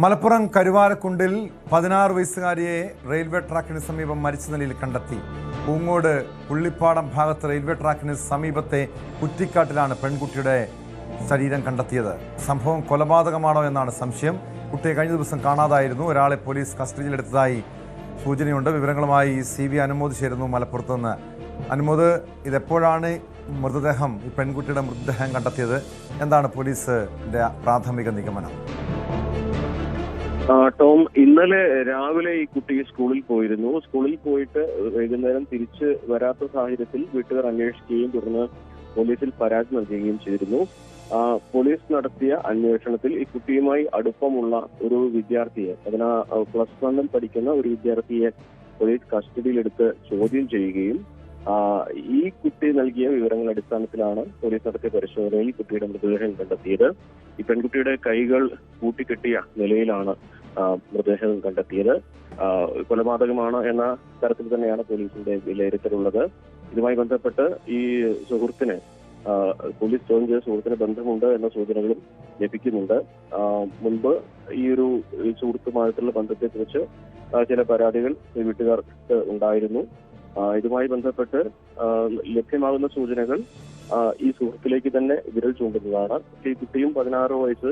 മലപ്പുറം കരുവാരക്കുണ്ടിൽ 16 വയസ്സുകാരിയെ റെയിൽവേ ട്രാക്കിന് സമീപം മരിച്ച നിലയിൽ കണ്ടെത്തി. പൂങ്ങോട് പുള്ളിപ്പാടം ഭാഗത്ത് റെയിൽവേ ട്രാക്കിന് സമീപത്തെ കുറ്റിക്കാട്ടിലാണ് പെൺകുട്ടിയുടെ ശരീരം കണ്ടെത്തിയത്. സംഭവം കൊലപാതകമാണോ എന്നാണ് സംശയം. കുട്ടിയെ കഴിഞ്ഞ ദിവസം കാണാതായിരുന്നു. ഒരാളെ പോലീസ് കസ്റ്റഡിയിലെടുത്തതായി സൂചനയുണ്ട്. വിവരങ്ങളുമായി CB അനുമോദ് ചേരുന്നു മലപ്പുറത്ത് നിന്ന്. അനുമോദ്, ഇതെപ്പോഴാണ് ഈ പെൺകുട്ടിയുടെ മൃതദേഹം കണ്ടെത്തിയത്? എന്താണ് പോലീസിന്റെ പ്രാഥമിക നിഗമനം? ടോം, ഇന്നലെ രാവിലെ ഈ കുട്ടി സ്കൂളിൽ പോയിരുന്നു. സ്കൂളിൽ പോയിട്ട് വൈകുന്നേരം തിരിച്ച് വരാത്ത സാഹചര്യത്തിൽ വീട്ടുകാർ അന്വേഷിക്കുകയും തുടർന്ന് പോലീസിൽ പരാതി നൽകുകയും ചെയ്തിരുന്നു. പോലീസ് നടത്തിയ അന്വേഷണത്തിൽ ഈ കുട്ടിയുമായി അടുപ്പമുള്ള ഒരു വിദ്യാർത്ഥിയെ, +1 പഠിക്കുന്ന ഒരു വിദ്യാർത്ഥിയെ പോലീസ് കസ്റ്റഡിയിലെടുത്ത് ചോദ്യം ചെയ്യുകയും ഈ കുട്ടി നൽകിയ വിവരങ്ങളുടെ അടിസ്ഥാനത്തിലാണ് പോലീസ് നടത്തിയ പരിശോധനയിൽ കുട്ടിയുടെ മൃതദേഹം കണ്ടെത്തിയത്. ഈ പെൺകുട്ടിയുടെ കൈകൾ കൂട്ടിക്കെട്ടിയ നിലയിലാണ് മൃതദേഹം കണ്ടെത്തിയത്. കൊലപാതകമാണ് എന്ന തരത്തിൽ തന്നെയാണ് പോലീസിന്റെ വിലയിരുത്തലുള്ളത്. ഇതുമായി ബന്ധപ്പെട്ട് ഈ സുഹൃത്തിന് പോലീസ് ചോദ്യം ചെയ്ത സുഹൃത്തിന് ബന്ധമുണ്ട് എന്ന സൂചനകളും ലഭിക്കുന്നുണ്ട്. മുൻപ് ഈ സുഹൃത്തുമായിട്ടുള്ള ബന്ധത്തെക്കുറിച്ച് ചില പരാതികൾ വീട്ടുകാർക്ക് ഉണ്ടായിരുന്നു. ഇതുമായി ബന്ധപ്പെട്ട് ലഭ്യമാകുന്ന സൂചനകൾ ഈ സുഹൃത്തിലേക്ക് തന്നെ വിരൽ ചൂണ്ടുന്നതാണ്. ഈ കുട്ടിയും 16 വയസ്സ്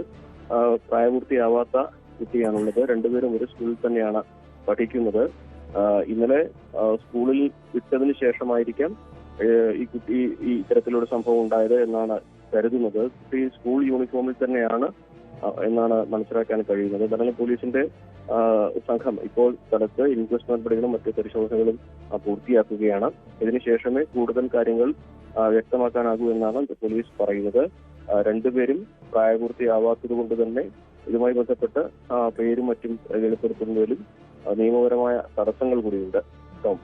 പ്രായപൂർത്തിയാവാത്ത കുട്ടിയാണുള്ളത്. രണ്ടുപേരും ഒരു സ്കൂളിൽ തന്നെയാണ് പഠിക്കുന്നത്. ഇന്നലെ സ്കൂളിൽ വിട്ടതിന് ശേഷമായിരിക്കാം ഈ കുട്ടി ഈ ഇത്തരത്തിലൊരു സംഭവം ഉണ്ടായത് എന്നാണ് കരുതുന്നത്. കുട്ടി സ്കൂൾ യൂണിഫോമിൽ തന്നെയാണ് എന്നാണ് മനസ്സിലാക്കാൻ കഴിയുന്നത്. കാരണം പോലീസിന്റെ സംഘം ഇപ്പോൾ സ്ഥലത്ത് ഇൻക്വസ്റ്റ് നടപടികളും മറ്റു പരിശോധനകളും പൂർത്തിയാക്കുകയാണ്. ഇതിനുശേഷമേ കൂടുതൽ കാര്യങ്ങൾ വ്യക്തമാക്കാനാകൂ എന്നാണ് പോലീസ് പറയുന്നത്. രണ്ടുപേരും പ്രായപൂർത്തിയാവാത്തത് കൊണ്ട് തന്നെ ഇതുമായി ബന്ധപ്പെട്ട് പേരും മറ്റും വെളിപ്പെടുത്തുന്നതിലും നിയമപരമായ തടസ്സങ്ങൾ കൂടിയുണ്ട്. ടോം,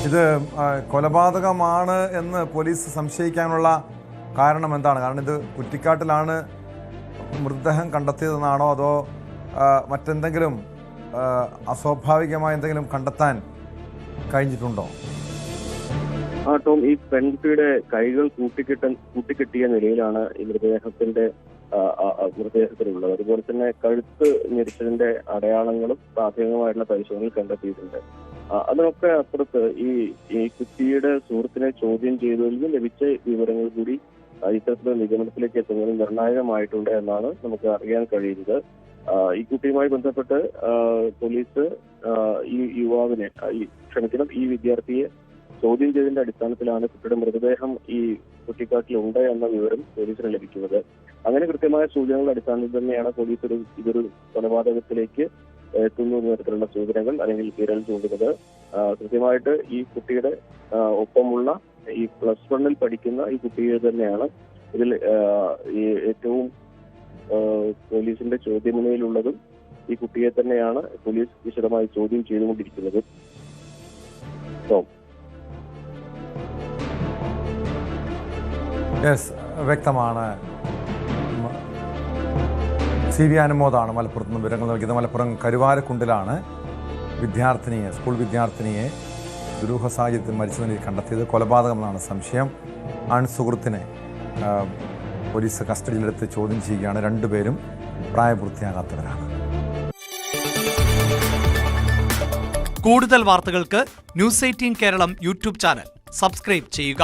ഇത് കൊലപാതകമാണ് എന്ന് പോലീസ് സംശയിക്കാനുള്ള കാരണം എന്താണ്? കാരണം ഇത് കുറ്റിക്കാട്ടിലാണ് മൃതദേഹം കണ്ടെത്തിയതെന്നാണോ അതോ മറ്റെന്തെങ്കിലും അസ്വാഭാവികമായ എന്തെങ്കിലും കണ്ടെത്താൻ കഴിഞ്ഞിട്ടുണ്ടോ? ടോം, ഈ പെൺകുട്ടിയുടെ കൈകൾ കൂട്ടിക്കെട്ടിയ നിലയിലാണ് ഈ മൃതദേഹത്തിലുള്ളത്. അതുപോലെ തന്നെ കഴുത്ത് ഞെരിച്ചതിന്റെ അടയാളങ്ങളും പ്രാഥമികമായിട്ടുള്ള പരിശോധനയിൽ കണ്ടെത്തിയിട്ടുണ്ട്. അതിനൊക്കെ അപ്പുറത്ത് ഈ കുട്ടിയുടെ സുഹൃത്തിനെ ചോദ്യം ചെയ്തതിൽ നിന്ന് ലഭിച്ച വിവരങ്ങൾ കൂടി ഇത്തരത്തിലുള്ള നിഗമനത്തിലേക്ക് എത്തുന്നത് നിർണായകമായിട്ടുണ്ട് എന്നാണ് നമുക്ക് അറിയാൻ കഴിയുന്നത്. ഈ കുട്ടിയുമായി ബന്ധപ്പെട്ട് പോലീസ് ഈ വിദ്യാർത്ഥിയെ ചോദ്യം ചെയ്തതിന്റെ അടിസ്ഥാനത്തിലാണ് കുട്ടിയുടെ മൃതദേഹം ഈ കുറ്റിക്കാട്ടിലുണ്ട് എന്ന വിവരം പോലീസിന് ലഭിക്കുന്നത്. അങ്ങനെ കൃത്യമായ സൂചനകളുടെ അടിസ്ഥാനത്തിൽ തന്നെയാണ് പോലീസ് ഇതൊരു കൊലപാതകത്തിലേക്ക് എത്തുന്ന തരത്തിലുള്ള സൂചനകൾ അല്ലെങ്കിൽ വിരൽ ചൂണ്ടുന്നത്. കൃത്യമായിട്ട് ഈ കുട്ടിയുടെ ഒപ്പമുള്ള ഈ +1 പഠിക്കുന്ന ഈ കുട്ടിയെ തന്നെയാണ് ഇതിൽ ഏറ്റവും പോലീസിന്റെ ചോദ്യമുനയിലുള്ളതും. ഈ കുട്ടിയെ തന്നെയാണ് പോലീസ് വിശദമായി ചോദ്യം ചെയ്തുകൊണ്ടിരിക്കുന്നത്. വ്യക്തമാണ്. CB അനുമോദാണ് മലപ്പുറത്ത് നിന്ന് വിവരങ്ങൾ നൽകിയത്. മലപ്പുറം കരുവാരക്കുണ്ടിലാണ് സ്കൂൾ വിദ്യാർത്ഥിനിയെ ദുരൂഹ സാഹചര്യത്തിൽ മരിച്ച നിലയിൽ കണ്ടെത്തിയത്. കൊലപാതകമെന്നാണ് സംശയം. സുഹൃത്തിനെ പോലീസ് കസ്റ്റഡിയിലെടുത്ത് ചോദ്യം ചെയ്യുകയാണ്. രണ്ടുപേരും പ്രായപൂർത്തിയാകാത്തവരാണ്. കൂടുതൽ വാർത്തകൾക്ക് News 18 Keralam YouTube channel subscribe ചെയ്യുക.